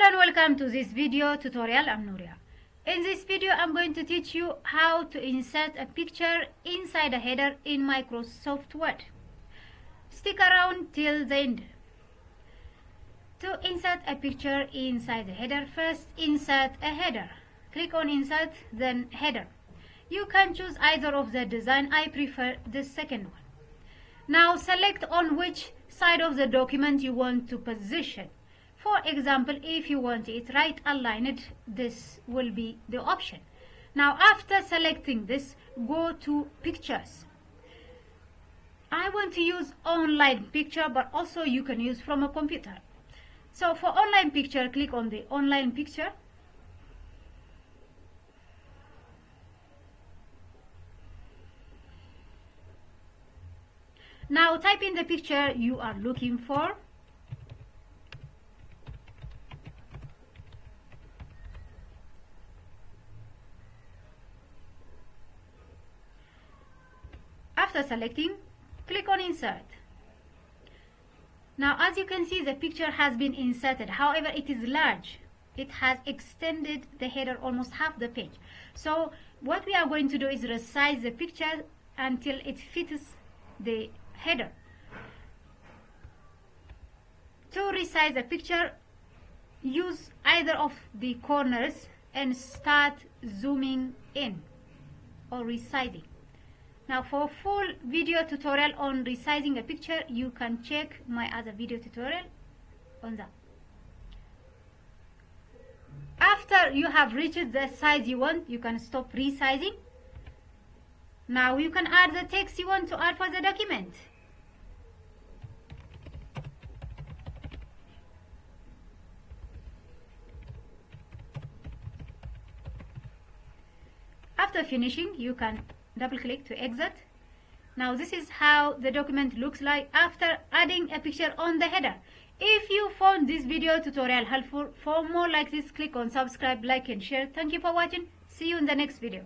Hello and welcome to this video tutorial. I'm Nuria. In this video I'm going to teach you how to insert a picture inside a header in Microsoft Word. Stick around till the end. To insert a picture inside the header, first insert a header. Click on insert, then header. You can choose either of the design. I prefer the second one. Now select on which side of the document you want to position. For example, if you want it right aligned, this will be the option. Now after selecting this, go to pictures. I want to use online picture, but also you can use from a computer. So for online picture, click on the online picture. Now type in the picture you are looking for. After selecting, click on insert. Now as you can see, the picture has been inserted. However, it is large. It has extended the header almost half the page. So what we are going to do is resize the picture until it fits the header. To resize the picture, use either of the corners and start zooming in or resizing. Now for full video tutorial on resizing a picture, you can check my other video tutorial on that. After you have reached the size you want, you can stop resizing. Now you can add the text you want to add for the document. After finishing, you can double click to exit. Now this is how the document looks like after adding a picture on the header. If you found this video tutorial helpful, for more like this, click on subscribe, like and share. Thank you for watching. See you in the next video.